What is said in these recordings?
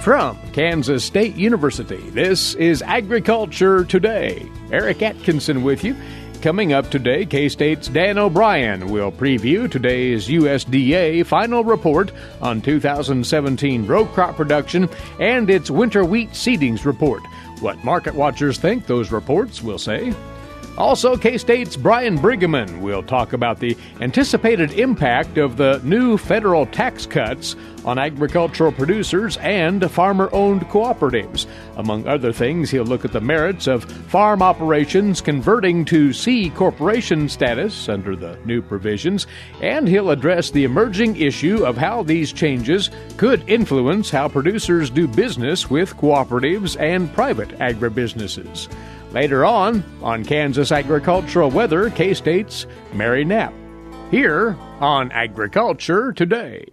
From Kansas State University, this is Agriculture Today. Eric Atkinson with you. Coming up today, K-State's Dan O'Brien will preview today's USDA final report on 2017 row crop production and its winter wheat seedings report. What market watchers think those reports will say. Also, K-State's Brian Briggeman will talk about the anticipated impact of the new federal tax cuts on agricultural producers and farmer-owned cooperatives. Among other things, he'll look at the merits of farm operations converting to C corporation status under the new provisions, and he'll address the emerging issue of how these changes could influence how producers do business with cooperatives and private agribusinesses. Later on Kansas Agricultural Weather, K-State's Mary Knapp. Here on Agriculture Today.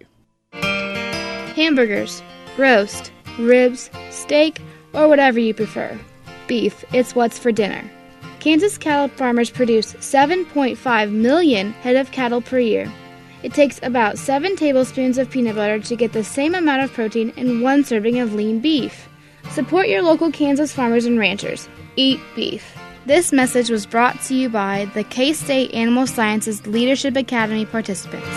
Hamburgers, roast, ribs, steak, or whatever you prefer. Beef, it's what's for dinner. Kansas cattle farmers produce 7.5 million head of cattle per year. It takes about 7 tablespoons of peanut butter to get the same amount of protein in 1 serving of lean beef. Support your local Kansas farmers and ranchers. Eat beef. This message was brought to you by the K-State Animal Sciences Leadership Academy participants.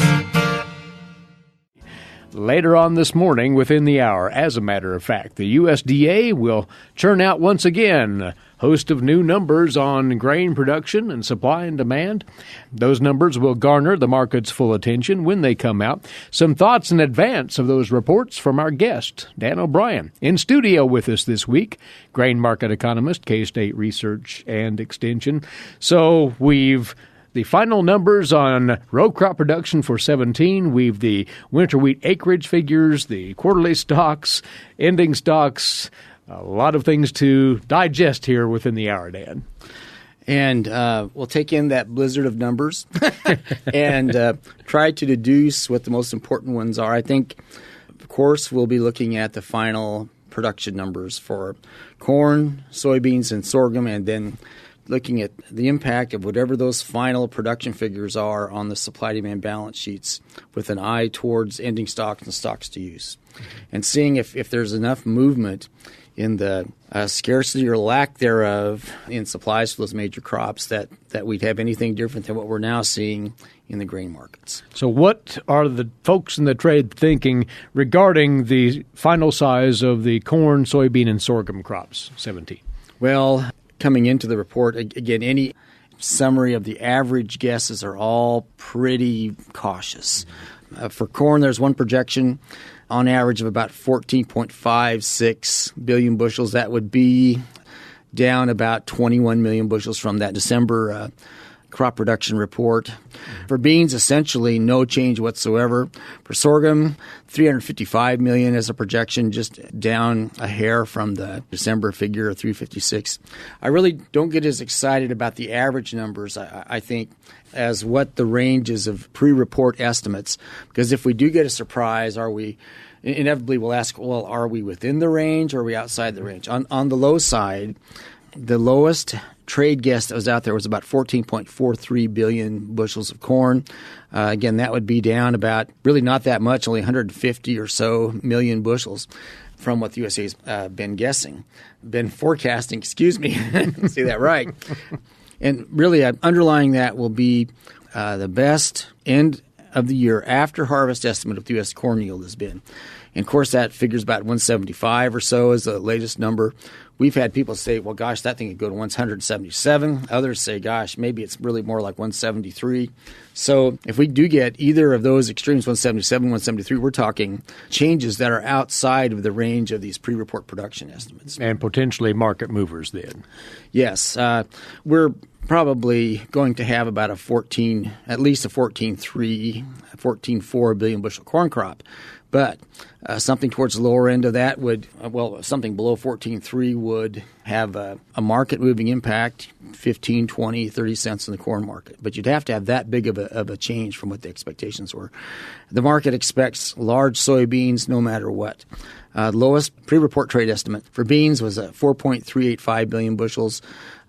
Later on this morning, within the hour, as a matter of fact, the USDA will churn out once again a host of new numbers on grain production and supply and demand. Those numbers will garner the market's full attention when they come out. Some thoughts in advance of those reports from our guest, Dan O'Brien. In studio with us this week, grain market economist, K-State Research and Extension. So we've the final numbers on row crop production for 17. We've the winter wheat acreage figures, the quarterly stocks, ending stocks, a lot of things to digest here within the hour, Dan. And we'll take in that blizzard of numbers and try to deduce what the most important ones are. I think, of course, we'll be looking at the final production numbers for corn, soybeans, and sorghum, and then looking at the impact of whatever those final production figures are on the supply-demand balance sheets with an eye towards ending stocks and stocks to use. And seeing if there's enough movement in the scarcity or lack thereof in supplies for those major crops that we'd have anything different than what we're now seeing in the grain markets. So what are the folks in the trade thinking regarding the final size of the corn, soybean, and sorghum crops, 17? Well, coming into the report, again, any summary of the average guesses are all pretty cautious. For corn, there's one projection on average of about 14.56 billion bushels. That would be down about 21 million bushels from that December crop production report. For beans, essentially no change whatsoever. For sorghum, 355 million as a projection, just down a hair from the December figure of 356. I really don't get as excited about the average numbers, I think, as what the ranges of pre-report estimates. Because if we do get a surprise, inevitably we'll ask, well, are we within the range or are we outside the range? On the low side, the lowest trade guess that was out there was about 14.43 billion bushels of corn. Again, that would be down about really not that much, only 150 or so million bushels from what the USDA's been forecasting, excuse me, say that right. And really underlying that will be the best end of the year after harvest estimate of the U.S. corn yield has been. And, of course, that figures about 175 or so is the latest number. We've had people say, well, gosh, that thing could go to 177. Others say, gosh, maybe it's really more like 173. So if we do get either of those extremes, 177, 173, we're talking changes that are outside of the range of these pre-report production estimates. And potentially market movers then. Yes. We're probably going to have about at least a 14.4 billion bushel corn crop. But something towards the lower end of that something below 14.3 would have a market moving impact, 15, 20, 30 cents in the corn market. But you'd have to have that big of a change from what the expectations were. The market expects large soybeans no matter what. Lowest pre-report trade estimate for beans was 4.385 billion bushels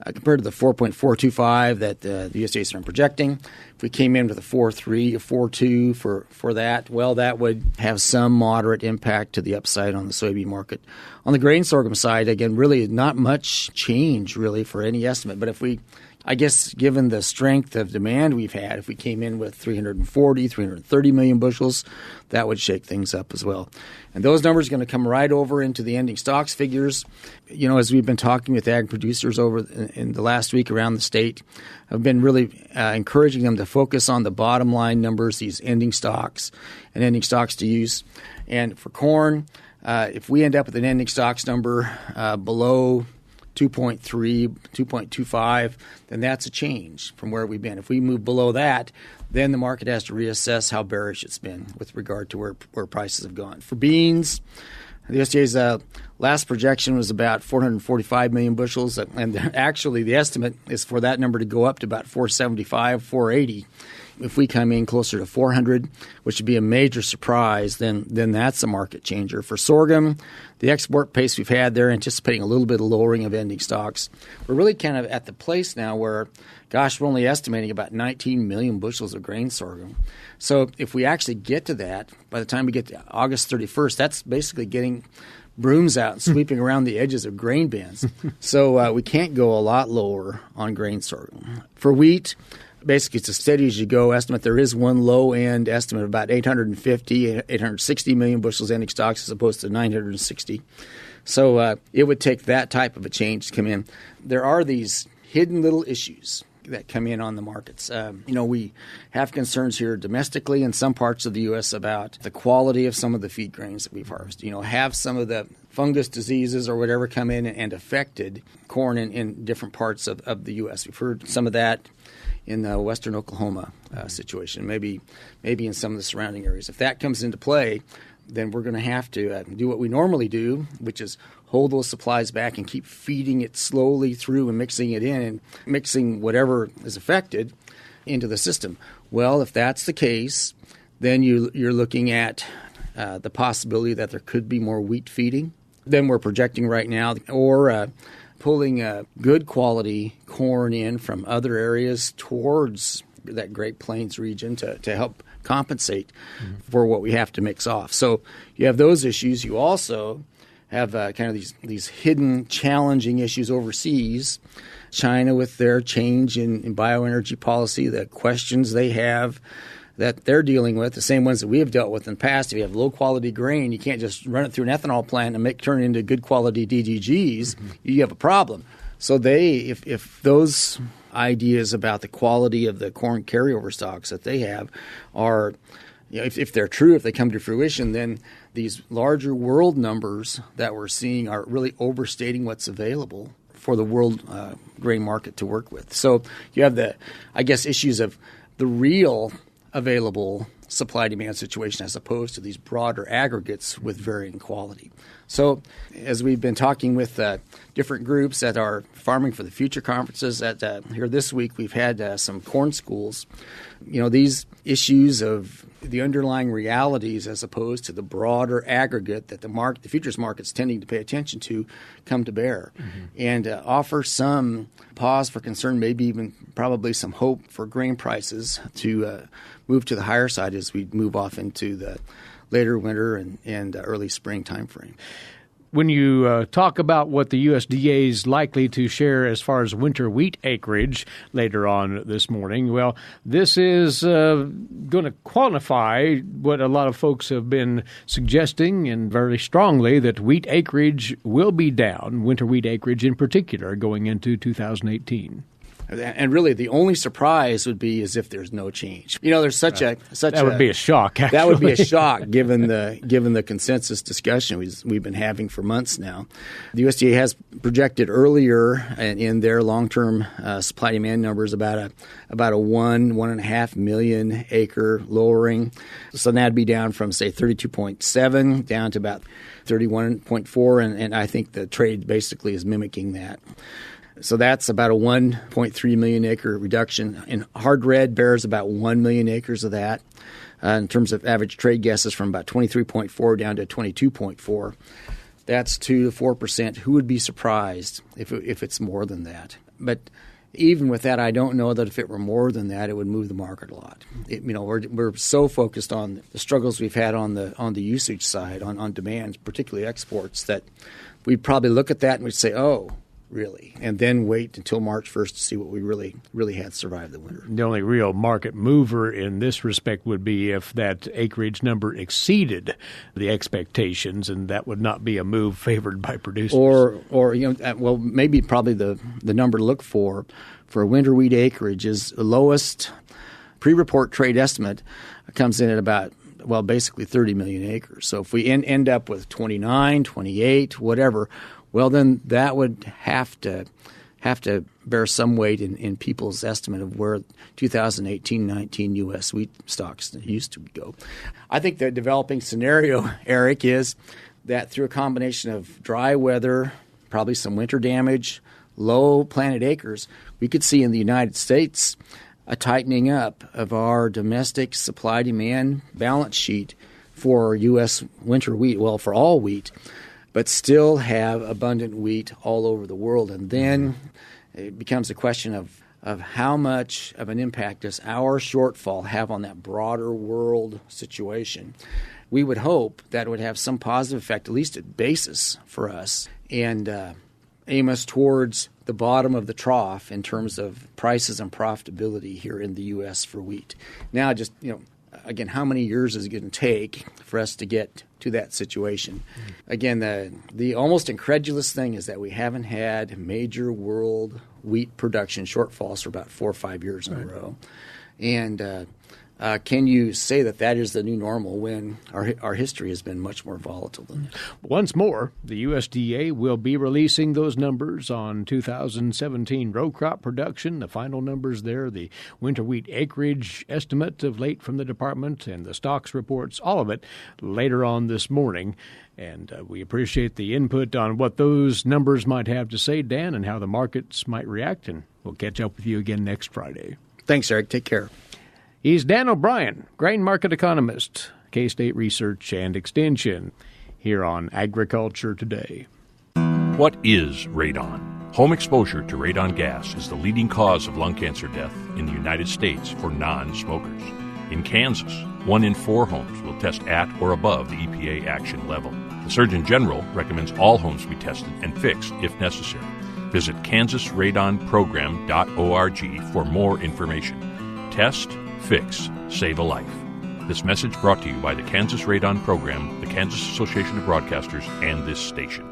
compared to the 4.425 that the USDA is projecting. If we came in with a 4.3 or 4.2 for that, well, that would have some moderate impact to the upside on the soybean market. On the grain sorghum side, again, really not much change really for any estimate. But if we, I guess, given the strength of demand we've had, if we came in with 330 million bushels, that would shake things up as well. And those numbers are going to come right over into the ending stocks figures. You know, as we've been talking with ag producers over in the last week around the state, I've been really encouraging them to focus on the bottom line numbers, these ending stocks and ending stocks to use. And for corn, if we end up with an ending stocks number below 2.3, 2.25, then that's a change from where we've been. If we move below that, then the market has to reassess how bearish it's been with regard to where prices have gone. For beans, the USDA's last projection was about 445 million bushels, and actually the estimate is for that number to go up to about 475, 480. If we come in closer to 400, which would be a major surprise, then that's a market changer. For sorghum, the export pace we've had, they're anticipating a little bit of lowering of ending stocks. We're really kind of at the place now where, gosh, we're only estimating about 19 million bushels of grain sorghum. So if we actually get to that, by the time we get to August 31st, that's basically getting brooms out and sweeping around the edges of grain bins. So we can't go a lot lower on grain sorghum. For wheat, basically, it's a steady as you go estimate. There is one low end estimate of about 860 million bushels ending stocks as opposed to 960. So it would take that type of a change to come in. There are these hidden little issues that come in on the markets. We have concerns here domestically in some parts of the U.S. about the quality of some of the feed grains that we've harvested. Have some of the fungus diseases or whatever come in and affected corn in different parts of the U.S. We've heard some of that in the western Oklahoma situation, maybe in some of the surrounding areas. If that comes into play, then we're going to have to do what we normally do, which is hold those supplies back and keep feeding it slowly through and mixing it in and mixing whatever is affected into the system. Well, if that's the case, then you're looking at the possibility that there could be more wheat feeding than we're projecting right now, or pulling good quality corn in from other areas towards that Great Plains region to help compensate for what we have to mix off. So you have those issues. You also have kind of these hidden challenging issues overseas. China with their change in bioenergy policy, the questions they have that they're dealing with, the same ones that we have dealt with in the past. If you have low-quality grain, you can't just run it through an ethanol plant and turn it into good-quality DDGs. You have a problem. So if those ideas about the quality of the corn carryover stocks that they have are, if they're true, if they come to fruition, then these larger world numbers that we're seeing are really overstating what's available for the world grain market to work with. So you have the, I guess, issues of the real available supply-demand situation as opposed to these broader aggregates with varying quality. So as we've been talking with different groups at our Farming for the Future conferences here this week, we've had some corn schools. These issues of the underlying realities as opposed to the broader aggregate that the futures market's tending to pay attention to come to bear and offer some pause for concern, maybe even probably some hope for grain prices to move to the higher side as we move off into the later winter and early spring time frame. When you talk about what the USDA is likely to share as far as winter wheat acreage later on this morning, well, this is going to quantify what a lot of folks have been suggesting, and very strongly, that wheat acreage will be down, winter wheat acreage in particular, going into 2018. And really, the only surprise would be as if there's no change. There's that would be a shock. Actually. That would be a shock given the consensus discussion we've been having for months now. The USDA has projected earlier in their long-term supply demand numbers about a 1.5 million acre lowering. So that'd be down from say 32.7 down to about 31.4, and I think the trade basically is mimicking that. So that's about a 1.3 million acre reduction. And hard red bears about 1 million acres of that. in terms of average trade guesses from about 23.4 down to 22.4. That's 2 to 4%. Who would be surprised if it's more than that? But even with that, I don't know that if it were more than that, it would move the market a lot. We're so focused on the struggles we've had on the usage side, on demand, particularly exports, that we'd probably look at that and we'd say, oh, really? And then wait until March 1st to see what we really had survived the winter. The only real market mover in this respect would be if that acreage number exceeded the expectations, and that would not be a move favored by producers. Or maybe probably the number to look for winter wheat acreage is the lowest pre-report trade estimate comes in at about, basically 30 million acres. So if we end up with 29, 28, whatever, well, then that would have to bear some weight in people's estimate of where 2018-19 U.S. wheat stocks used to go. I think the developing scenario, Eric, is that through a combination of dry weather, probably some winter damage, low planted acres, we could see in the United States a tightening up of our domestic supply-demand balance sheet for U.S. winter wheat, for all wheat, but still have abundant wheat all over the world. And then it becomes a question of how much of an impact does our shortfall have on that broader world situation. We would hope that it would have some positive effect, at least at basis for us, and aim us towards the bottom of the trough in terms of prices and profitability here in the U.S. for wheat. Now, just, again, how many years is it going to take for us to get to that situation? Again, the almost incredulous thing is that we haven't had major world wheat production shortfalls for about 4 or 5 years in a row. And can you say that is the new normal when our history has been much more volatile than that? Once more, the USDA will be releasing those numbers on 2017 row crop production, the final numbers there, the winter wheat acreage estimate of late from the department, and the stocks reports, all of it later on this morning. And we appreciate the input on what those numbers might have to say, Dan, and how the markets might react. And we'll catch up with you again next Friday. Thanks, Eric. Take care. He's Dan O'Brien, grain market economist, K-State Research and Extension, here on Agriculture Today. What is radon? Home exposure to radon gas is the leading cause of lung cancer death in the United States for non-smokers. In Kansas, 1 in 4 homes will test at or above the EPA action level. The Surgeon General recommends all homes be tested and fixed if necessary. Visit kansasradonprogram.org for more information. Test, fix, save a life. This message brought to you by the Kansas Radon Program, the Kansas Association of Broadcasters, and this station.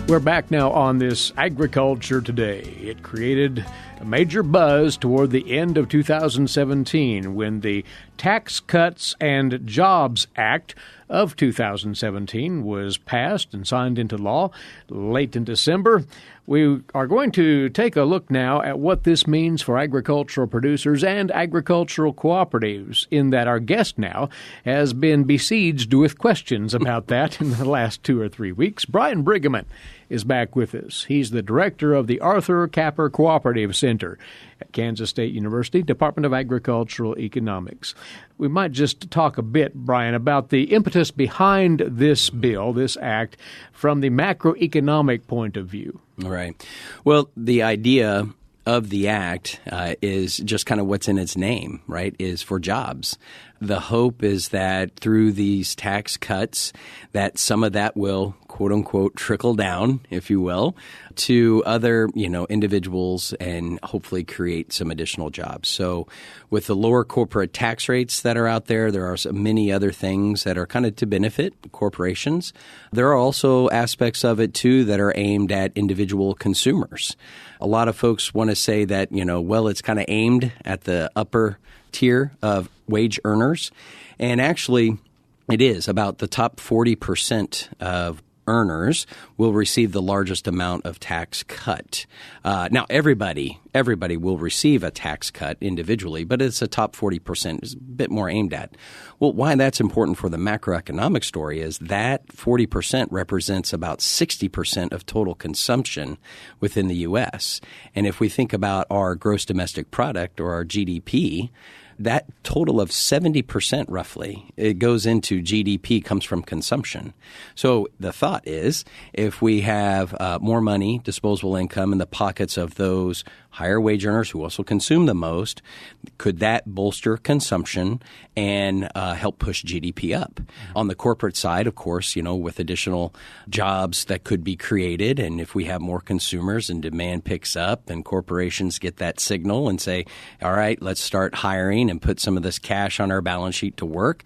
We're back now on this Agriculture Today. It created a major buzz toward the end of 2017 when the Tax Cuts and Jobs Act of 2017 was passed and signed into law late in December. We are going to take a look now at what this means for agricultural producers and agricultural cooperatives, in that our guest now has been besieged with questions about that in the last 2 or 3 weeks. Brian Briggeman is back with us. He's the director of the Arthur Capper Cooperative Center at Kansas State University, Department of Agricultural Economics. We might just talk a bit, Brian, about the impetus behind this bill, this act, from the macroeconomic point of view. All right. Well, the idea of the act is just kind of what's in its name, right, is for jobs. The hope is that through these tax cuts, that some of that will, quote unquote, trickle down, if you will, to other, individuals and hopefully create some additional jobs. So with the lower corporate tax rates that are out there, there are many other things that are kind of to benefit corporations. There are also aspects of it, too, that are aimed at individual consumers. A lot of folks want to say that, it's kind of aimed at the upper tier of wage earners. And actually, it is about the top 40% of earners will receive the largest amount of tax cut. Now, everybody will receive a tax cut individually, but it's a top 40%. It's a bit more aimed at. Well, why that's important for the macroeconomic story is that 40% represents about 60% of total consumption within the U.S. And if we think about our gross domestic product or our GDP, that total of 70% roughly, it goes into GDP, comes from consumption. So the thought is if we have more money, disposable income in the pockets of those higher wage earners who also consume the most, could that bolster consumption and help push GDP up? On the corporate side, of course, with additional jobs that could be created, and if we have more consumers and demand picks up and corporations get that signal and say, all right, let's start hiring and put some of this cash on our balance sheet to work.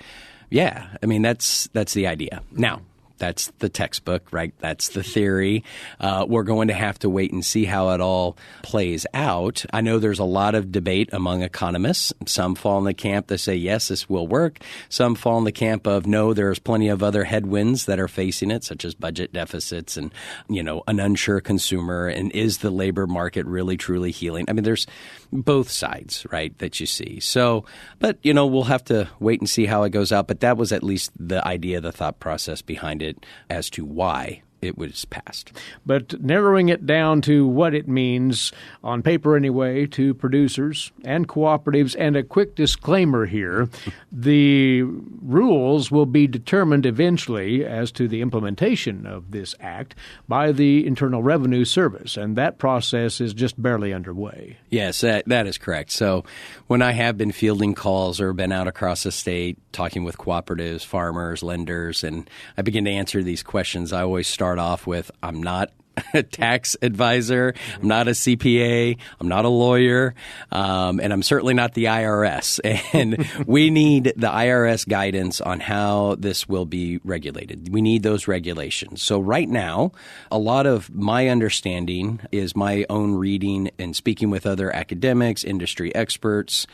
Yeah, I mean, that's the idea. Now, that's the textbook, right? That's the theory. We're going to have to wait and see how it all plays out. I know there's a lot of debate among economists. Some fall in the camp that say, yes, this will work. Some fall in the camp of, no, there's plenty of other headwinds that are facing it, such as budget deficits and, an unsure consumer. And is the labor market really, truly healing? I mean, there's both sides, right, that you see. So, but, we'll have to wait and see how it goes out. But that was at least the idea, the thought process behind it as to why it was passed. But narrowing it down to what it means, on paper anyway, to producers and cooperatives, and a quick disclaimer here, the rules will be determined eventually as to the implementation of this act by the Internal Revenue Service, and that process is just barely underway. Yes, that is correct. So when I have been fielding calls or been out across the state talking with cooperatives, farmers, lenders, and I begin to answer these questions, I always start off with, I'm not a tax advisor, I'm not a CPA, I'm not a lawyer, and I'm certainly not the IRS. And we need the IRS guidance on how this will be regulated. We need those regulations. So right now, a lot of my understanding is my own reading and speaking with other academics, industry experts,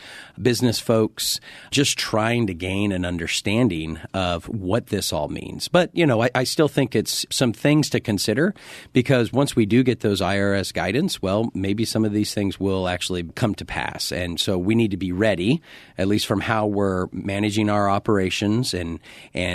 business folks, just trying to gain an understanding of what this all means. But, I still think it's some things to consider, because once we do get those IRS guidance, well, maybe some of these things will actually come to pass. And so we need to be ready, at least from how we're managing our operations and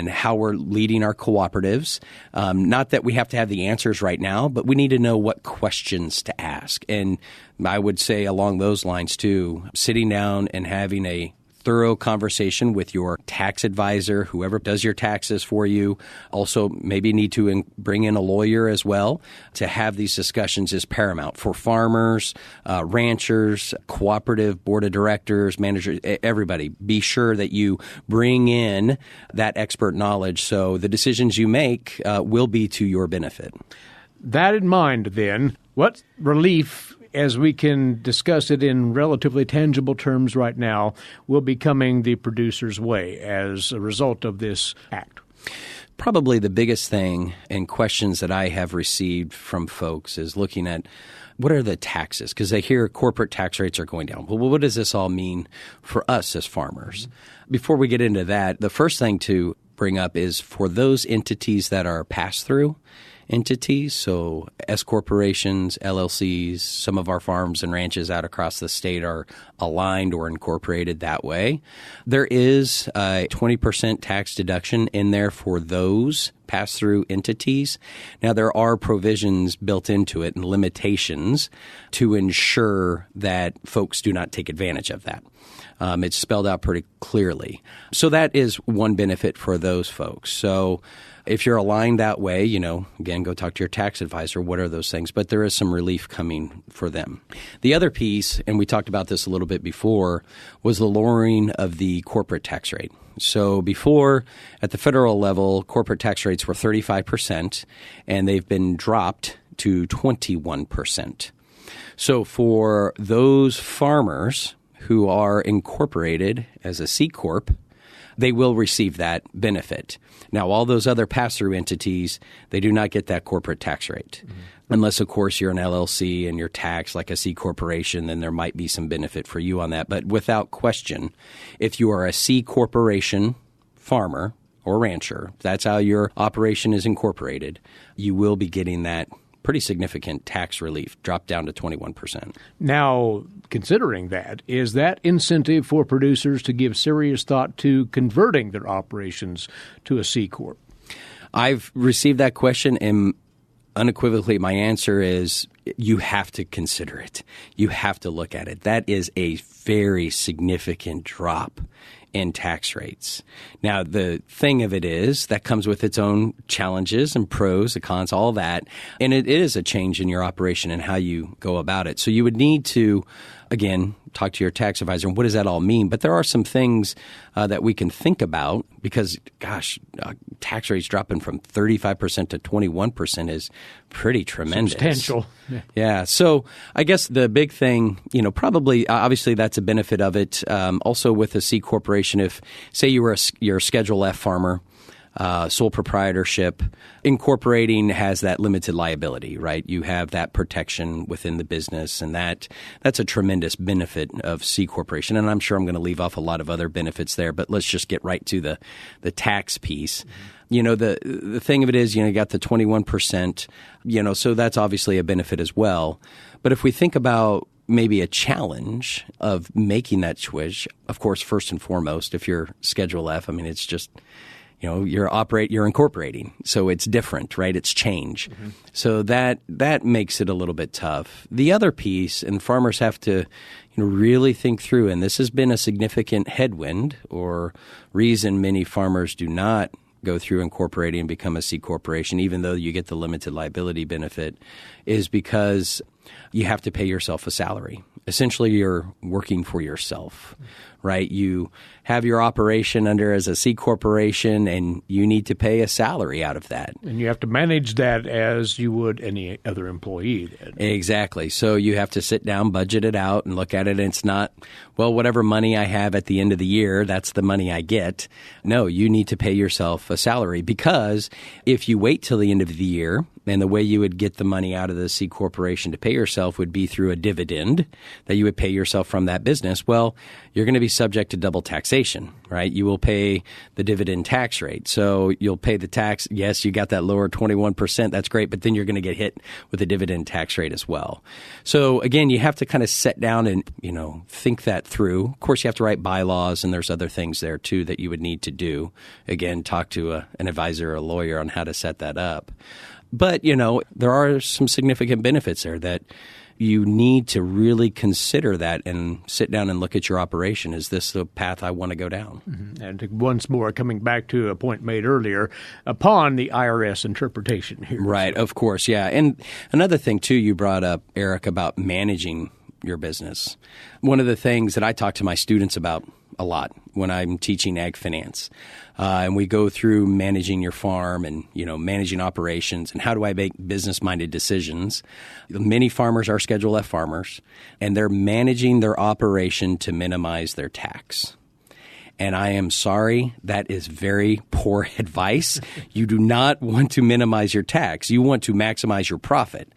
how we're leading our cooperatives. Not that we have to have the answers right now, but we need to know what questions to ask. And I would say along those lines, too, sitting down and having a thorough conversation with your tax advisor, whoever does your taxes for you. Also, maybe need to bring in a lawyer as well. To have these discussions is paramount for farmers, ranchers, cooperative board of directors, managers, everybody. Be sure that you bring in that expert knowledge so the decisions you make will be to your benefit. That in mind, then, what relief, as we can discuss it in relatively tangible terms right now, will be coming the producer's way as a result of this act? Probably the biggest thing and questions that I have received from folks is looking at what are the taxes? Because they hear corporate tax rates are going down. Well, what does this all mean for us as farmers? Before we get into that, the first thing to bring up is for those entities that are pass-through entities, so S corporations, LLCs, some of our farms and ranches out across the state are aligned or incorporated that way. There is a 20% tax deduction in there for those pass-through entities. Now, there are provisions built into it and limitations to ensure that folks do not take advantage of that. It's spelled out pretty clearly. So that is one benefit for those folks. So if you're aligned that way, again, go talk to your tax advisor. What are those things? But there is some relief coming for them. The other piece, and we talked about this a little bit before, was the lowering of the corporate tax rate. So before, at the federal level, corporate tax rates were 35%, and they've been dropped to 21%. So for those farmers who are incorporated as a C Corp, they will receive that benefit. Now, all those other pass-through entities, they do not get that corporate tax rate. Mm-hmm. Unless, of course, you're an LLC and you're taxed like a C corporation, then there might be some benefit for you on that. But without question, if you are a C corporation farmer or rancher, if that's how your operation is incorporated, you will be getting that pretty significant tax relief, drop down to 21%. Now, considering that, is that incentive for producers to give serious thought to converting their operations to a C Corp? I've received that question, and unequivocally my answer is you have to consider it. You have to look at it. That is a very significant drop in tax rates. Now, the thing of it is that comes with its own challenges and pros, the cons, all that. And it is a change in your operation and how you go about it. So you would need to, again, talk to your tax advisor. And what does that all mean? But there are some things that we can think about because, gosh, tax rates dropping from 35% to 21% is pretty tremendous. Substantial. Yeah. So I guess the big thing, probably, obviously that's a benefit of it. Also with a C corporation, if say you're a Schedule F farmer, sole proprietorship, incorporating has that limited liability, right? You have that protection within the business, and that's a tremendous benefit of C corporation. And I'm sure I'm going to leave off a lot of other benefits there, but let's just get right to the tax piece. The thing of it is, you got the 21%, so that's obviously a benefit as well. But if we think about maybe a challenge of making that switch, of course, first and foremost, if you're Schedule F, it's just you're incorporating, so it's different, right? It's change. Mm-hmm. So that makes it a little bit tough. The other piece, and farmers have to really think through, and this has been a significant headwind or reason many farmers do not go through incorporating and become a C corporation, even though you get the limited liability benefit, is because you have to pay yourself a salary. Essentially, you're working for yourself, right? You have your operation under as a C corporation, and you need to pay a salary out of that. And you have to manage that as you would any other employee. Then. Exactly. So you have to sit down, budget it out, and look at it. And it's not, well, whatever money I have at the end of the year, that's the money I get. No, you need to pay yourself a salary, because if you wait till the end of the year, and the way you would get the money out of the C corporation to pay yourself would be through a dividend that you would pay yourself from that business. Well, you're going to be subject to double taxation, right? You will pay the dividend tax rate. So you'll pay the tax. Yes, you got that lower 21%. That's great. But then you're going to get hit with a dividend tax rate as well. So again, you have to kind of sit down and, think that through. Of course, you have to write bylaws, and there's other things there too that you would need to do. Again, talk to an advisor or a lawyer on how to set that up. But, there are some significant benefits there that you need to really consider that and sit down and look at your operation. Is this the path I want to go down? Mm-hmm. And once more, coming back to a point made earlier, upon the IRS interpretation here. Right, of course, yeah. And another thing, too, you brought up, Eric, about managing your business. One of the things that I talk to my students about a lot when I'm teaching ag finance. And we go through managing your farm and, managing operations and how do I make business-minded decisions. Many farmers are Schedule F farmers, and they're managing their operation to minimize their tax. And I am sorry, that is very poor advice. You do not want to minimize your tax. You want to maximize your profit.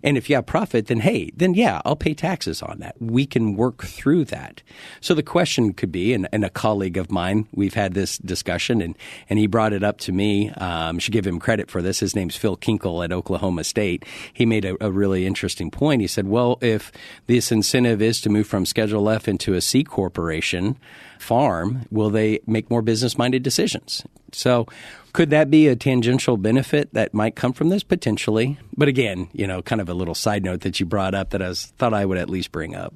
And if you have profit, then yeah, I'll pay taxes on that. We can work through that. So the question could be, and a colleague of mine, we've had this discussion, and he brought it up to me. Should give him credit for this. His name's Phil Kinkle at Oklahoma State. He made a really interesting point. He said, well, if this incentive is to move from Schedule F into a C corporation farm, will they make more business-minded decisions? So could that be a tangential benefit that might come from this? Potentially. But again, kind of a little side note that you brought up that I thought I would at least bring up.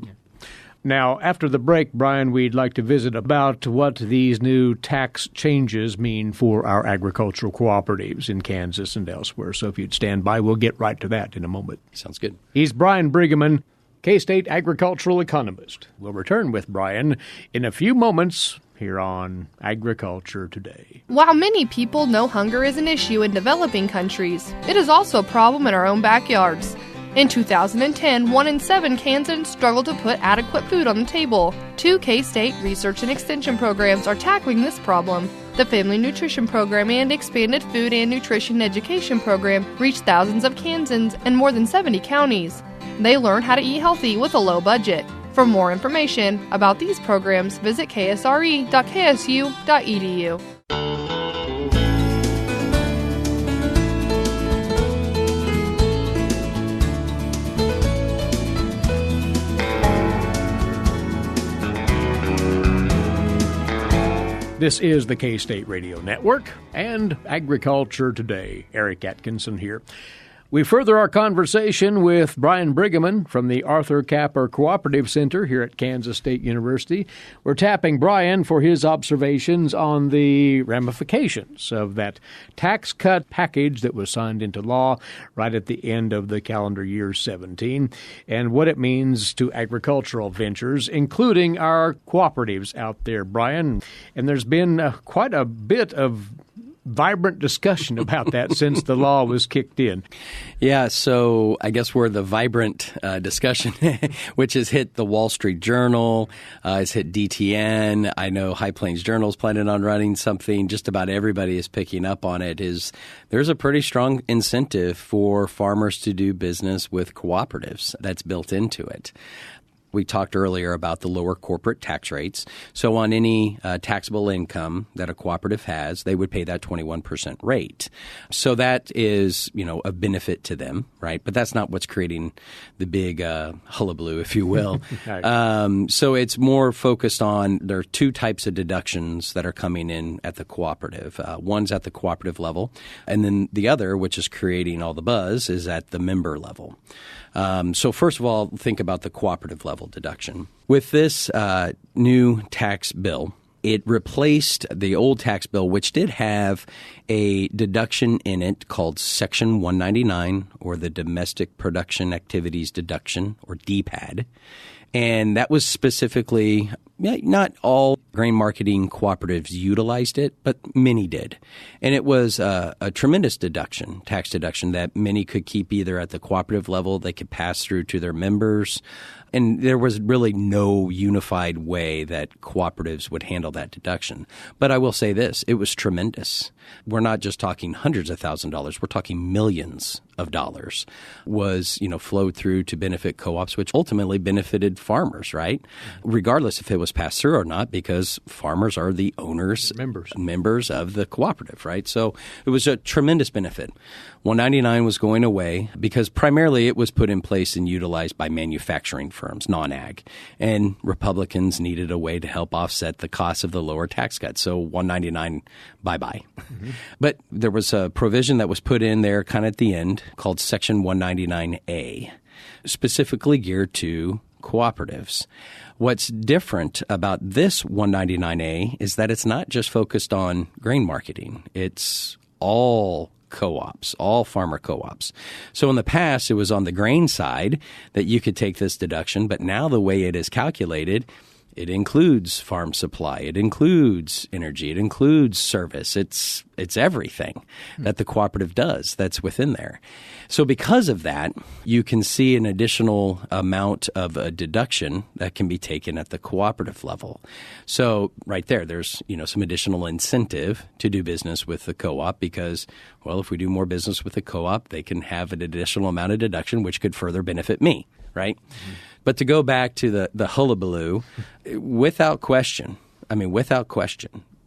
Now, after the break, Brian, we'd like to visit about what these new tax changes mean for our agricultural cooperatives in Kansas and elsewhere. So if you'd stand by, we'll get right to that in a moment. Sounds good. He's Brian Briggeman, K-State agricultural economist. We'll return with Brian in a few moments here on Agriculture Today. While many people know hunger is an issue in developing countries, it is also a problem in our own backyards. In 2010, 1 in 7 Kansans struggled to put adequate food on the table. 2 K-State research and extension programs are tackling this problem. The Family Nutrition Program and Expanded Food and Nutrition Education Program reach thousands of Kansans in more than 70 counties. They learn how to eat healthy with a low budget. For more information about these programs, visit ksre.ksu.edu. This is the K-State Radio Network and Agriculture Today. Eric Atkinson here. We further our conversation with Brian Briggeman from the Arthur Capper Cooperative Center here at Kansas State University. We're tapping Brian for his observations on the ramifications of that tax cut package that was signed into law right at the end of the calendar year 17 and what it means to agricultural ventures, including our cooperatives out there, Brian. And there's been quite a bit of vibrant discussion about that since the law was kicked in. Yeah, so I guess we're the vibrant discussion, which has hit the Wall Street Journal, has hit DTN. I know High Plains Journal is planning on running something. Just about everybody is picking up on it. There's a pretty strong incentive for farmers to do business with cooperatives that's built into it. We talked earlier about the lower corporate tax rates. So on any taxable income that a cooperative has, they would pay that 21% rate. So that is, a benefit to them, right? But that's not what's creating the big hullabaloo, if you will. So it's more focused on there are two types of deductions that are coming in at the cooperative. One's at the cooperative level, and then the other, which is creating all the buzz, is at the member level. So first of all, think about the cooperative level deduction. With this new tax bill, it replaced the old tax bill, which did have a deduction in it called Section 199, or the Domestic Production Activities Deduction, or DPAD. And that was specifically, not all grain marketing cooperatives utilized it, but many did. And it was a tremendous deduction, tax deduction, that many could keep either at the cooperative level, they could pass through to their members. And there was really no unified way that cooperatives would handle that deduction. But I will say this, it was tremendous. We're not just talking hundreds of thousands of dollars, we're talking millions of dollars was, flowed through to benefit co-ops, which ultimately benefited farmers, right? Regardless if it was passed through or not, because farmers are the owners, members of the cooperative, right? So it was a tremendous benefit. 199 was going away because primarily it was put in place and utilized by manufacturing firms, non-ag. And Republicans needed a way to help offset the cost of the lower tax cut. So 199, bye-bye. Mm-hmm. But there was a provision that was put in there kind of at the end called Section 199A, specifically geared to cooperatives. What's different about this 199A is that it's not just focused on grain marketing. It's all co-ops, all farmer co-ops. So in the past, it was on the grain side that you could take this deduction, but now the way it is calculated, it includes farm supply, it includes energy, it includes service. It's everything that the cooperative does that's within there. So because of that, you can see an additional amount of a deduction that can be taken at the cooperative level. So right there's some additional incentive to do business with the co-op because, well, if we do more business with the co-op, they can have an additional amount of deduction, which could further benefit me, right? Mm-hmm. But to go back to the hullabaloo, without question,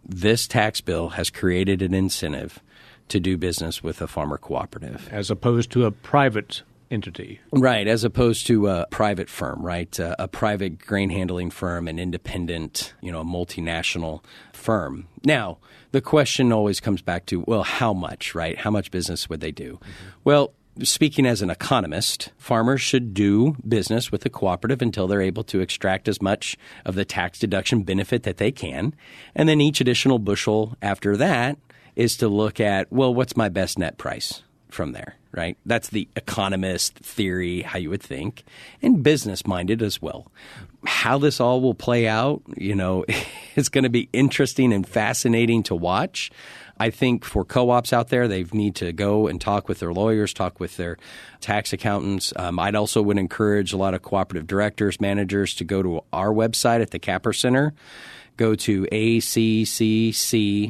this tax bill has created an incentive to do business with a farmer cooperative. As opposed to a private entity. Right, as opposed to a private firm, right? A private grain handling firm, an independent, a multinational firm. Now, the question always comes back to, well, how much, right? How much business would they do? Mm-hmm. Well, speaking as an economist, farmers should do business with a cooperative until they're able to extract as much of the tax deduction benefit that they can. And then each additional bushel after that is to look at, well, what's my best net price from there, right? That's the economist theory, how you would think, and business-minded as well. How this all will play out, it's going to be interesting and fascinating to watch. I think for co-ops out there, they need to go and talk with their lawyers, talk with their tax accountants. I'd also would encourage a lot of cooperative directors, managers to go to our website at the Capper Center. Go to accc.ksu.edu.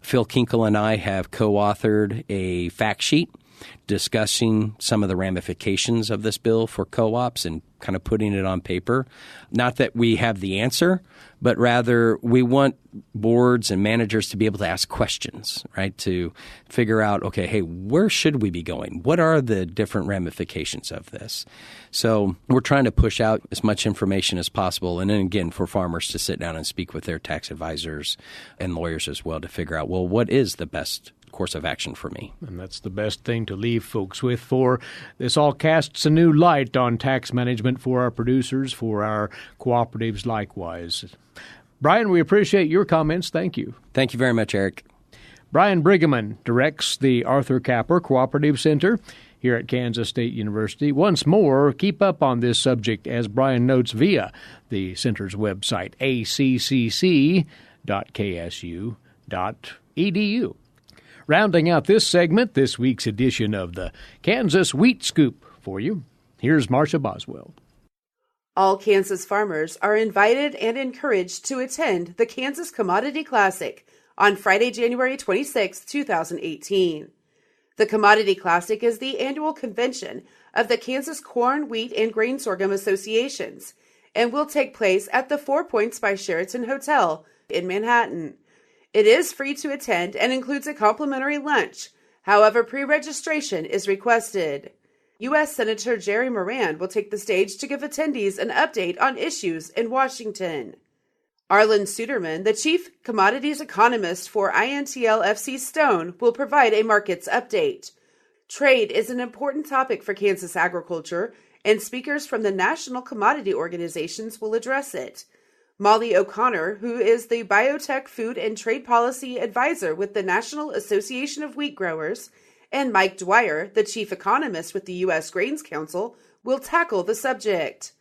Phil Kinkle and I have co-authored a fact sheet discussing some of the ramifications of this bill for co-ops and kind of putting it on paper. Not that we have the answer, but rather we want boards and managers to be able to ask questions, right? To figure out, okay, hey, where should we be going? What are the different ramifications of this? So we're trying to push out as much information as possible. And then again, for farmers to sit down and speak with their tax advisors and lawyers as well to figure out, well, what is the best course of action for me? And that's the best thing to leave folks with, for this all casts a new light on tax management for our producers, for our cooperatives likewise. Brian, we appreciate your comments. Thank you. Thank you very much, Eric. Brian Briggeman directs the Arthur Capper Cooperative Center here at Kansas State University. Once more, keep up on this subject, as Brian notes, via the center's website, accc.ksu.edu. Rounding out this segment, this week's edition of the Kansas Wheat Scoop for you, here's Marcia Boswell. All Kansas farmers are invited and encouraged to attend the Kansas Commodity Classic on Friday, January 26, 2018. The Commodity Classic is the annual convention of the Kansas Corn, Wheat, and Grain Sorghum Associations and will take place at the 4 Points by Sheraton Hotel in Manhattan. It is free to attend and includes a complimentary lunch. However, pre-registration is requested. U.S. Senator Jerry Moran will take the stage to give attendees an update on issues in Washington. Arlen Suderman, the chief commodities economist for INTL FC Stone, will provide a markets update. Trade is an important topic for Kansas agriculture, and speakers from the national commodity organizations will address it. Molly O'Connor, who is the Biotech Food and Trade Policy Advisor with the National Association of Wheat Growers, and Mike Dwyer, the chief economist with the U.S. Grains Council, will tackle the subject.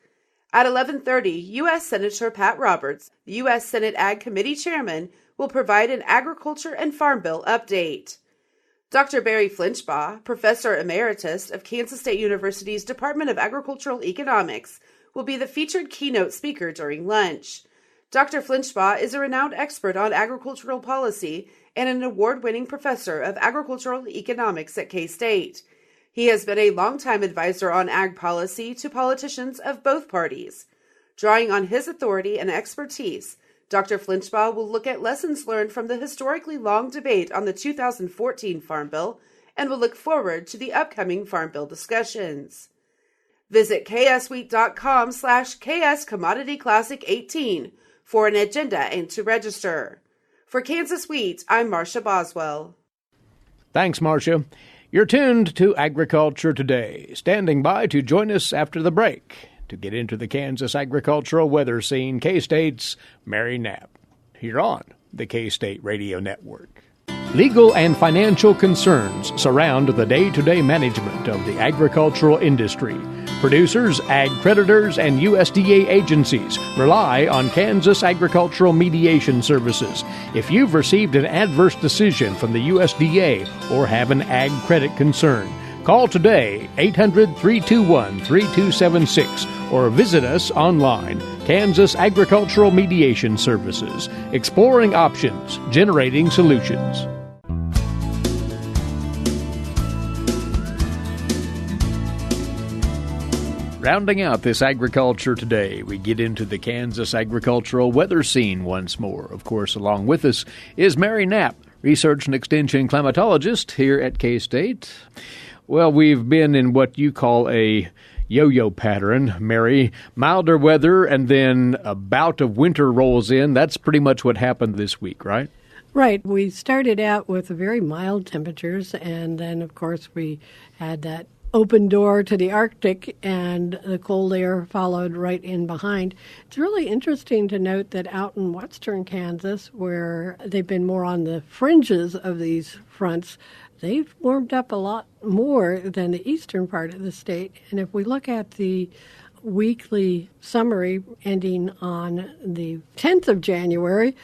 At 11:30, U.S. Senator Pat Roberts, the U.S. Senate Ag Committee Chairman, will provide an agriculture and farm bill update. Dr. Barry Flinchbaugh, Professor Emeritus of Kansas State University's Department of Agricultural Economics, will be the featured keynote speaker during lunch. Dr. Flinchbaugh is a renowned expert on agricultural policy and an award-winning professor of agricultural economics at K-State. He has been a longtime advisor on ag policy to politicians of both parties. Drawing on his authority and expertise, Dr. Flinchbaugh will look at lessons learned from the historically long debate on the 2014 Farm Bill and will look forward to the upcoming Farm Bill discussions. Visit kswheat.com/KS Commodity Classic 18 for an agenda and to register. For Kansas Wheat, I'm Marcia Boswell. Thanks, Marcia. You're tuned to Agriculture Today. Standing by to join us after the break to get into the Kansas agricultural weather scene, K-State's Mary Knapp, here on the K-State Radio Network. Legal and financial concerns surround the day-to-day management of the agricultural industry. Producers, ag creditors, and USDA agencies rely on Kansas Agricultural Mediation Services. If you've received an adverse decision from the USDA or have an ag credit concern, call today 800-321-3276 or visit us online. Kansas Agricultural Mediation Services, exploring options, generating solutions. Rounding out this Agriculture Today, we get into the Kansas agricultural weather scene once more. Of course, along with us is Mary Knapp, Research and Extension climatologist here at K-State. Well, we've been in what you call a yo-yo pattern, Mary. Milder weather and then a bout of winter rolls in. That's pretty much what happened this week, right? Right. We started out with very mild temperatures, and then, of course, we had that open door to the Arctic, and the cold air followed right in behind. It's really interesting to note that out in western Kansas, where they've been more on the fringes of these fronts, they've warmed up a lot more than the eastern part of the state. And if we look at the weekly summary ending on the 10th of January,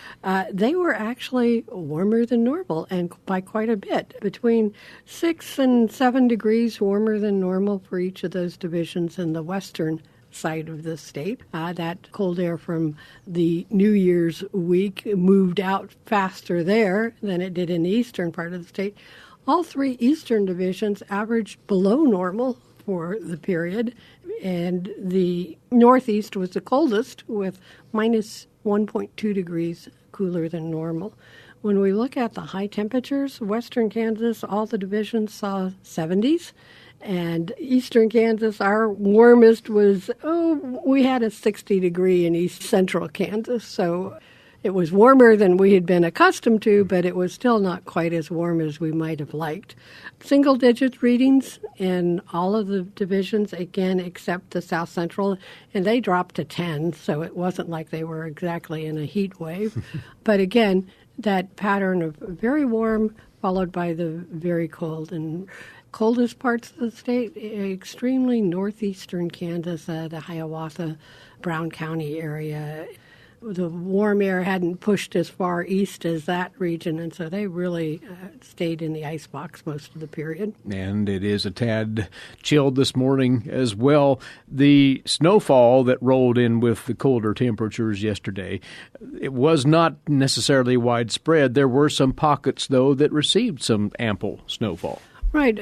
they were actually warmer than normal, and by quite a bit, between 6 and 7 degrees warmer than normal for each of those divisions in the western side of the state. That cold air from the New Year's week moved out faster there than it did in the eastern part of the state. All three eastern divisions averaged below normal for the period, and the northeast was the coldest with minus 1.2 degrees cooler than normal. When we look at the high temperatures, western Kansas, all the divisions saw 70s. And eastern Kansas, our warmest was, we had a 60 degree in east central Kansas. So it was warmer than we had been accustomed to, but it was still not quite as warm as we might have liked. Single-digit readings in all of the divisions, again, except the south central, and they dropped to 10, so it wasn't like they were exactly in a heat wave. But again, that pattern of very warm followed by the very cold. And coldest parts of the state, extremely northeastern Kansas, the Hiawatha, Brown County area. The warm air hadn't pushed as far east as that region, and so they really stayed in the icebox most of the period. And it is a tad chilled this morning as well. The snowfall that rolled in with the colder temperatures yesterday, it was not necessarily widespread. There were some pockets, though, that received some ample snowfall. Right.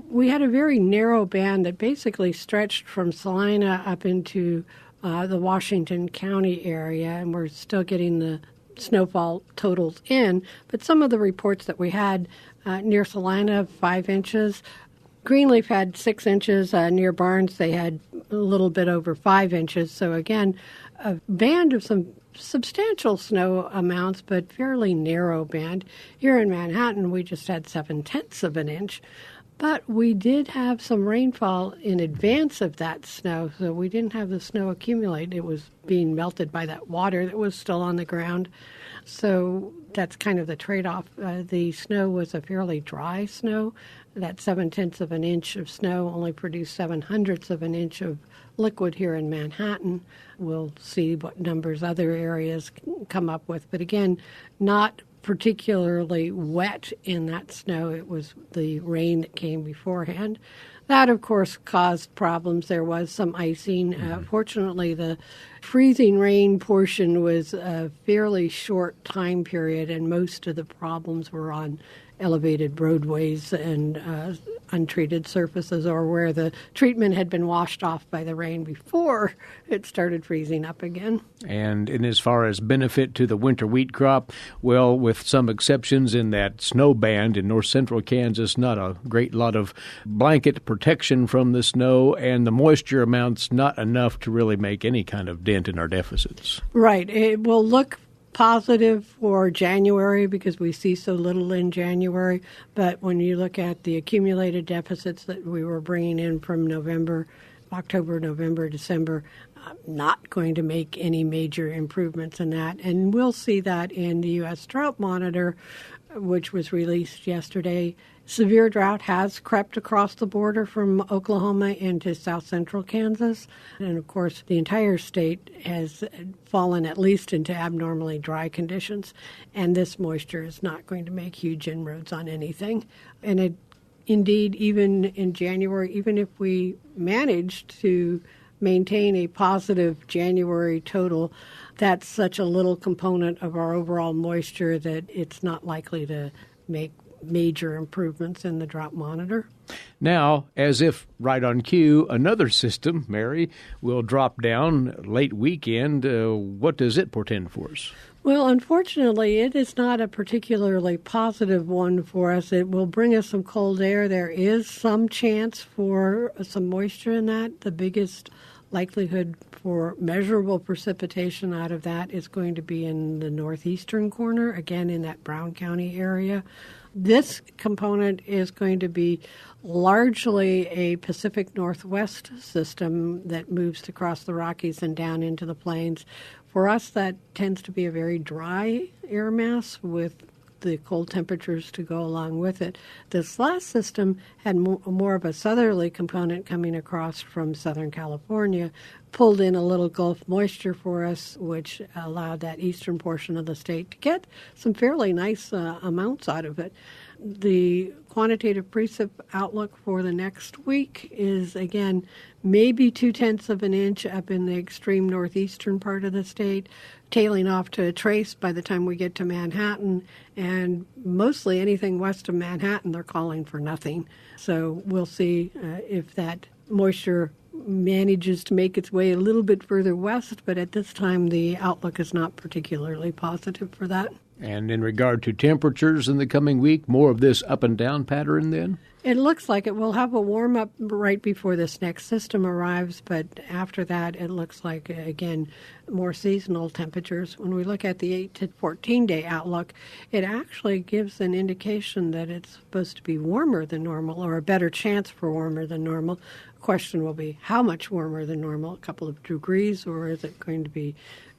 We had a very narrow band that basically stretched from Salina up into the Washington County area, and we're still getting the snowfall totals in. But some of the reports that we had near Salina, 5 inches. Greenleaf had 6 inches. Near Barnes, they had a little bit over 5 inches. So again, a band of some substantial snow amounts, but fairly narrow band. Here in Manhattan, we just had 7/10 of an inch. But we did have some rainfall in advance of that snow, so we didn't have the snow accumulate. It was being melted by that water that was still on the ground. So that's kind of the trade-off. The snow was a fairly dry snow. That 7/10 of an inch of snow only produced 7/100 of an inch of liquid here in Manhattan. We'll see what numbers other areas come up with. But again, not particularly wet in that snow. It was the rain that came beforehand. That, of course, caused problems. There was some icing. Fortunately, the freezing rain portion was a fairly short time period, and most of the problems were on elevated roadways and untreated surfaces, or where the treatment had been washed off by the rain before it started freezing up again. And as far as benefit to the winter wheat crop, well, with some exceptions in that snow band in north central Kansas, not a great lot of blanket protection from the snow, and the moisture amounts not enough to really make any kind of dent in our deficits. Right. It will look positive for January because we see so little in January. But when you look at the accumulated deficits that we were bringing in from October, November, December, not going to make any major improvements in that. And we'll see that in the U.S. Drought Monitor, which was released yesterday. Severe drought has crept across the border from Oklahoma into south central Kansas. And, of course, the entire state has fallen at least into abnormally dry conditions. And this moisture is not going to make huge inroads on anything. And indeed, even in January, even if we managed to maintain a positive January total, that's such a little component of our overall moisture that it's not likely to make major improvements in the drought monitor. Now, as if right on cue, another system, Mary, will drop down late weekend. What does it portend for us? Well, unfortunately, it is not a particularly positive one for us. It will bring us some cold air. There is some chance for some moisture in that. The biggest likelihood for measurable precipitation out of that is going to be in the northeastern corner, again in that Brown County area. This component is going to be largely a Pacific Northwest system that moves across the Rockies and down into the plains. For us, that tends to be a very dry air mass with the cold temperatures to go along with it. This last system had more of a southerly component coming across from Southern California, pulled in a little Gulf moisture for us, which allowed that eastern portion of the state to get some fairly nice amounts out of it. The quantitative precip outlook for the next week is, again, maybe 0.2 of an inch up in the extreme northeastern part of the state, tailing off to a trace by the time we get to Manhattan, and mostly anything west of Manhattan, they're calling for nothing. So we'll see if that moisture manages to make its way a little bit further west, but at this time the outlook is not particularly positive for that. And in regard to temperatures in the coming week, more of this up and down pattern then? It looks like it will have a warm-up right before this next system arrives, but after that it looks like, again, more seasonal temperatures. When we look at the 8 to 14-day outlook, it actually gives an indication that it's supposed to be warmer than normal, or a better chance for warmer than normal. The question will be how much warmer than normal, a couple of degrees, or is it going to be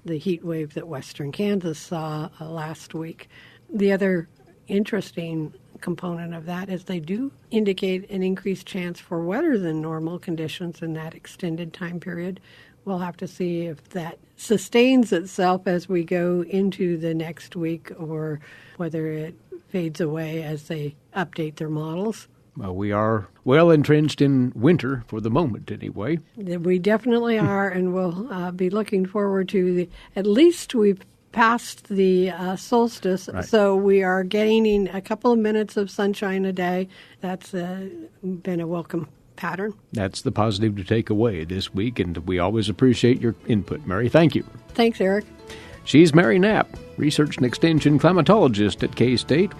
the heat wave that western Kansas saw last week? The other interesting component of that is they do indicate an increased chance for wetter than normal conditions in that extended time period. We'll have to see if that sustains itself as we go into the next week or whether it fades away as they update their models. Well, we are well entrenched in winter for the moment, anyway. We definitely are, and we'll be looking forward to at least we've passed the solstice, right. So we are gaining a couple of minutes of sunshine a day. That's been a welcome pattern. That's the positive to take away this week, and we always appreciate your input, Mary. Thank you. Thanks, Eric. She's Mary Knapp, Research and Extension Climatologist at K-State.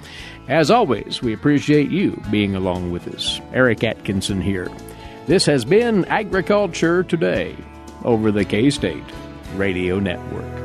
As always, we appreciate you being along with us. Eric Atkinson here. This has been Agriculture Today over the K-State Radio Network.